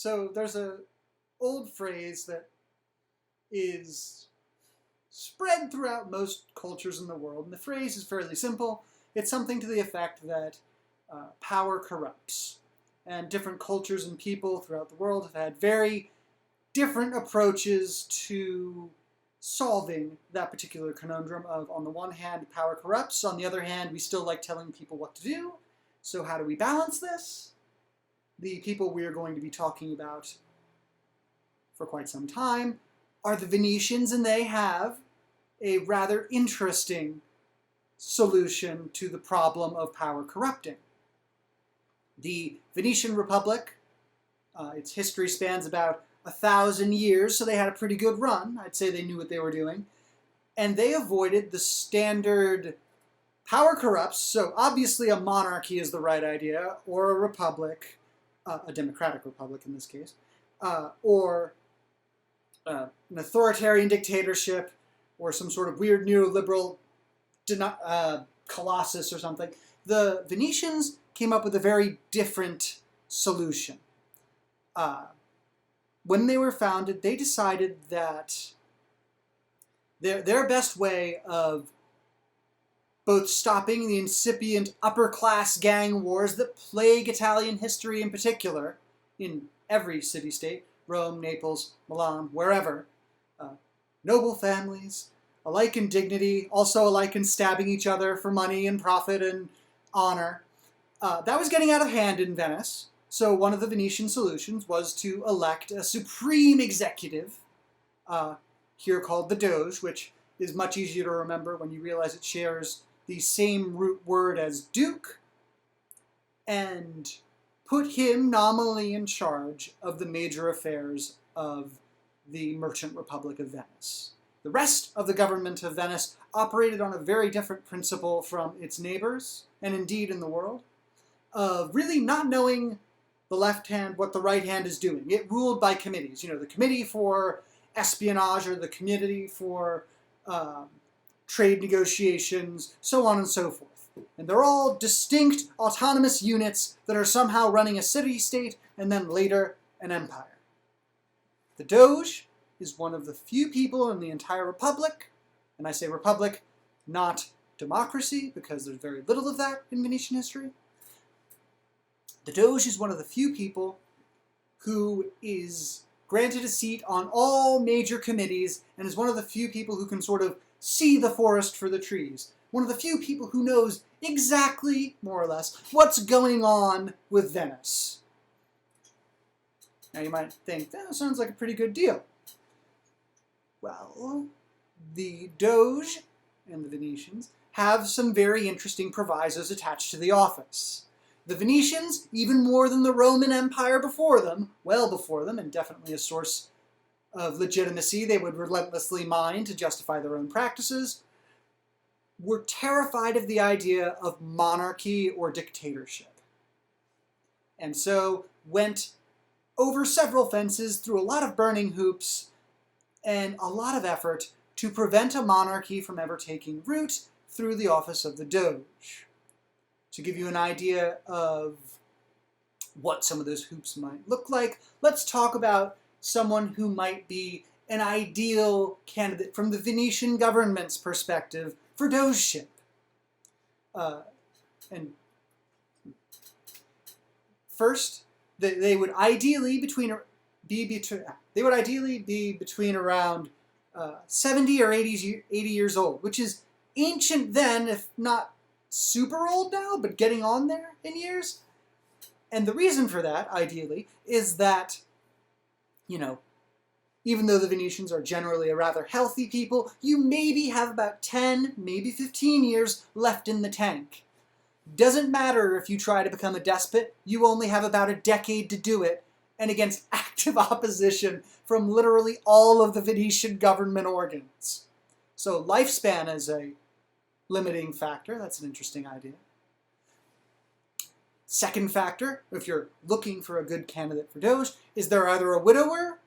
So there's a old phrase that is spread throughout most cultures in the world, and the phrase is fairly simple. It's something to the effect that power corrupts. And different cultures and people throughout the world have had very different approaches to solving that particular conundrum of, on the one hand, power corrupts, on the other hand, we still like telling people what to do. So how do we balance this? The people we are going to be talking about for quite some time are the Venetians, and they have a rather interesting solution to the problem of power corrupting. The Venetian Republic, its history spans about 1,000 years, so they had a pretty good run. I'd say they knew what they were doing. And they avoided the standard power corrupts, so obviously a monarchy is the right idea, or a republic, a democratic republic in this case, or an authoritarian dictatorship, or some sort of weird neoliberal colossus or something. The Venetians came up with a very different solution. When they were founded, they decided that their best way of both stopping the incipient upper-class gang wars that plague Italian history in particular, in every city-state, Rome, Naples, Milan, wherever, noble families, alike in dignity, also alike in stabbing each other for money and profit and honor. That was getting out of hand in Venice, so one of the Venetian solutions was to elect a supreme executive, here called the Doge, which is much easier to remember when you realize it shares the same root word as Duke, and put him nominally in charge of the major affairs of the Merchant Republic of Venice. The rest of the government of Venice operated on a very different principle from its neighbors, and indeed in the world, of really not knowing the left hand what the right hand is doing. It ruled by committees. You know, the committee for espionage, or the committee for trade negotiations, so on and so forth. And they're all distinct, autonomous units that are somehow running a city-state and then later an empire. The Doge is one of the few people in the entire republic, and I say republic, not democracy, because there's very little of that in Venetian history. The Doge is one of the few people who is granted a seat on all major committees, and is one of the few people who can sort of see the forest for the trees. One of the few people who knows exactly, more or less, what's going on with Venice. Now you might think, that sounds like a pretty good deal. Well, the Doge and the Venetians have some very interesting provisos attached to the office. The Venetians, even more than the Roman Empire before them, well before them, and definitely a source of legitimacy they would relentlessly mine to justify their own practices, were terrified of the idea of monarchy or dictatorship. And so went over several fences, through a lot of burning hoops, and a lot of effort to prevent a monarchy from ever taking root through the office of the Doge. To give you an idea of what some of those hoops might look like, let's talk about someone who might be an ideal candidate from the Venetian government's perspective for Dogeship. And first, they would ideally be between around 70 or 80 years old, which is ancient then, if not super old now, but getting on there in years. And the reason for that, ideally, is that, you know, even though the Venetians are generally a rather healthy people, you maybe have about 10, maybe 15 years left in the tank. Doesn't matter if you try to become a despot, you only have about a decade to do it, and against active opposition from literally all of the Venetian government organs. So lifespan is a limiting factor. That's an interesting idea. Second factor, if you're looking for a good candidate for Doge, is they're either a widower,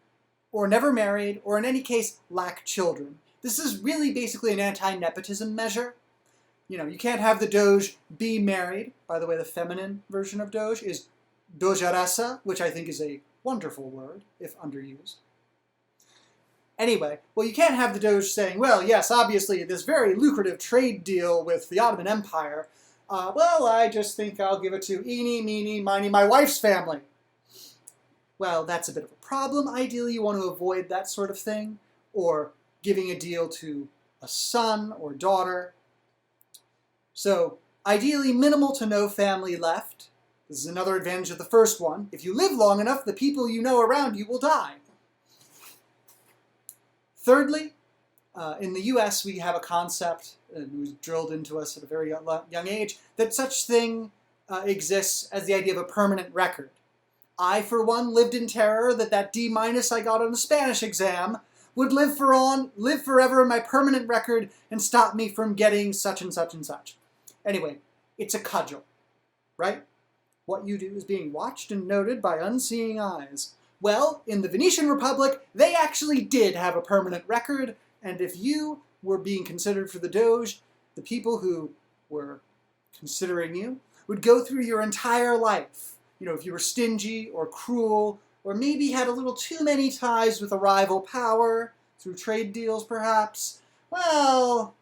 or never married, or in any case, lack children. This is really basically an anti-nepotism measure. You know, you can't have the Doge be married. By the way, the feminine version of Doge is Dogeressa, which I think is a wonderful word, if underused. Anyway, well, you can't have the Doge saying, well, yes, obviously, this very lucrative trade deal with the Ottoman Empire, well, I just think I'll give it to eeny, meeny, miny, my wife's family. Well, that's a bit of a problem. Ideally, you want to avoid that sort of thing, or giving a deal to a son or daughter. So, ideally, minimal to no family left. This is another advantage of the first one. If you live long enough, the people you know around you will die. Thirdly, in the US, we have a concept, and it was drilled into us at a very young age, that such thing exists as the idea of a permanent record. I, for one, lived in terror that D- I got on the Spanish exam would live forever in my permanent record and stop me from getting such and such and such. Anyway, it's a cudgel, right? What you do is being watched and noted by unseeing eyes. Well, in the Venetian Republic, they actually did have a permanent record, and if you were being considered for the Doge, the people who were considering you would go through your entire life. You know, if you were stingy or cruel, or maybe had a little too many ties with a rival power, through trade deals perhaps, well,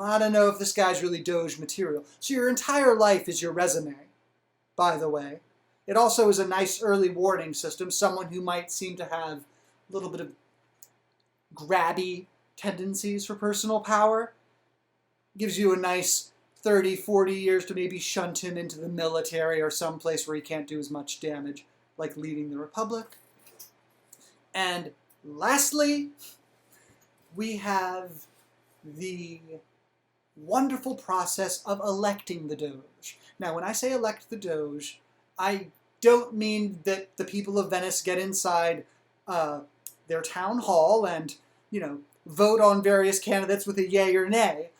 I don't know if this guy's really Doge material. So your entire life is your resume, by the way. It also is a nice early warning system. Someone who might seem to have a little bit of grabby tendencies for personal power gives you a nice 30, 40 years to maybe shunt him into the military or someplace where he can't do as much damage, like leading the Republic. And lastly, we have the wonderful process of electing the Doge. Now, when I say elect the Doge, I don't mean that the people of Venice get inside their town hall and, vote on various candidates with a yay or nay.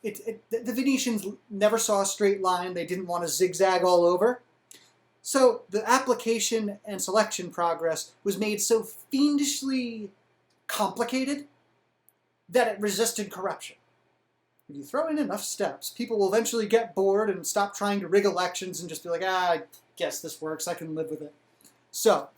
The Venetians never saw a straight line. They didn't want to zigzag all over. So the application and selection progress was made so fiendishly complicated that it resisted corruption. If you throw in enough steps, people will eventually get bored and stop trying to rig elections and just be like, I guess this works, I can live with it. So,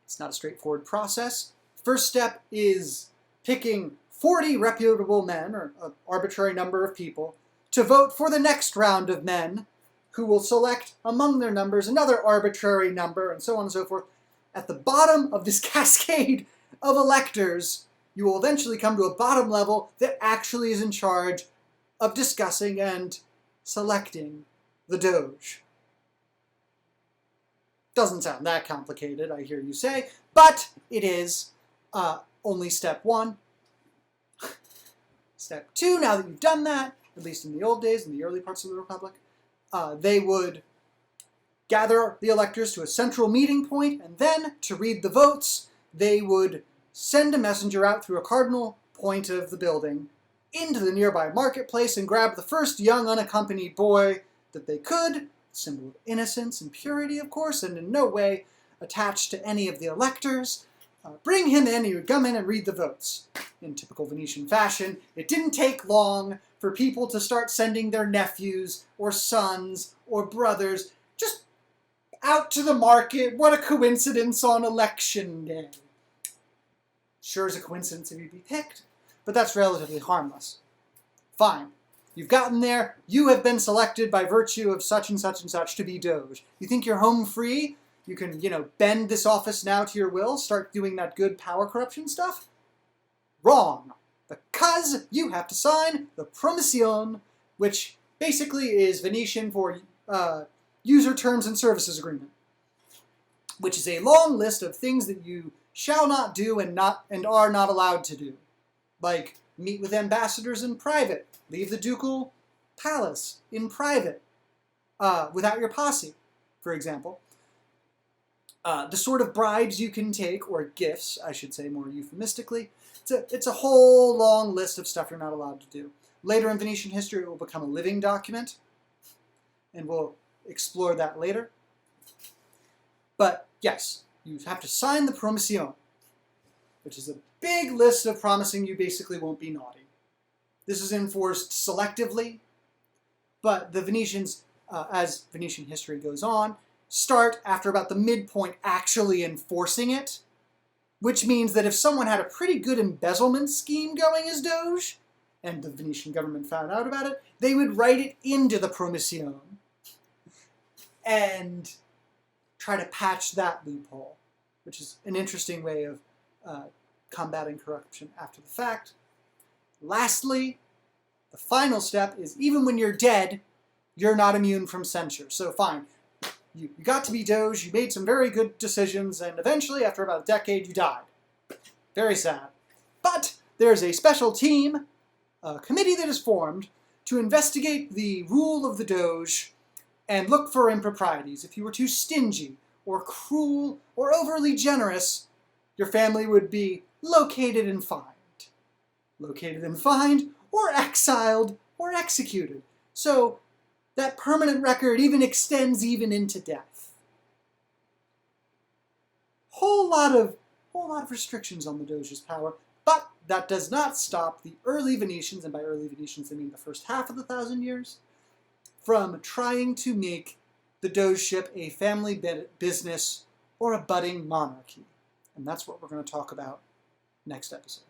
it's not a straightforward process. First step is picking 40 reputable men, or an arbitrary number of people, to vote for the next round of men, who will select among their numbers another arbitrary number, and so on and so forth. At the bottom of this cascade of electors, you will eventually come to a bottom level that actually is in charge of discussing and selecting the Doge. Doesn't sound that complicated, I hear you say, but it is only step one. Step two, now that you've done that, at least in the old days, in the early parts of the Republic, they would gather the electors to a central meeting point, and then, to read the votes, they would send a messenger out through a cardinal point of the building into the nearby marketplace and grab the first young unaccompanied boy that they could, symbol of innocence and purity, of course, and in no way attached to any of the electors. Bring him in, he would come in and read the votes. In typical Venetian fashion, it didn't take long for people to start sending their nephews or sons or brothers just out to the market. What a coincidence on election day. Sure is a coincidence if you'd be picked, but that's relatively harmless. Fine. You've gotten there, you have been selected by virtue of such and such to be Doge. You think you're home free? You can, bend this office now to your will, start doing that good power corruption stuff? Wrong. Because you have to sign the Promission, which basically is Venetian for User Terms and Services Agreement, which is a long list of things that you shall not do and are not allowed to do. Like, meet with ambassadors in private, leave the ducal palace in private, without your posse, for example. The sort of bribes you can take, or gifts, I should say more euphemistically, it's a whole long list of stuff you're not allowed to do. Later in Venetian history, it will become a living document, and we'll explore that later. But yes, you have to sign the Promission, which is a big list of promising you basically won't be naughty. This is enforced selectively, but the Venetians, as Venetian history goes on, start, after about the midpoint, actually enforcing it, which means that if someone had a pretty good embezzlement scheme going as Doge, and the Venetian government found out about it, they would write it into the Promissione and try to patch that loophole, which is an interesting way of combating corruption after the fact. Lastly, the final step is even when you're dead, you're not immune from censure. So fine, you got to be Doge, you made some very good decisions, and eventually, after about a decade, you died. Very sad. But there's a special team, a committee that is formed to investigate the rule of the Doge and look for improprieties. If you were too stingy, or cruel, or overly generous, your family would be located and fined. Located and fined, or exiled, or executed. So that permanent record even extends even into death. Whole lot of restrictions on the Doge's power, but that does not stop the early Venetians, and by early Venetians I mean the first half of the 1,000 years, from trying to make the Dogeship a family business or a budding monarchy. And that's what we're going to talk about next episode.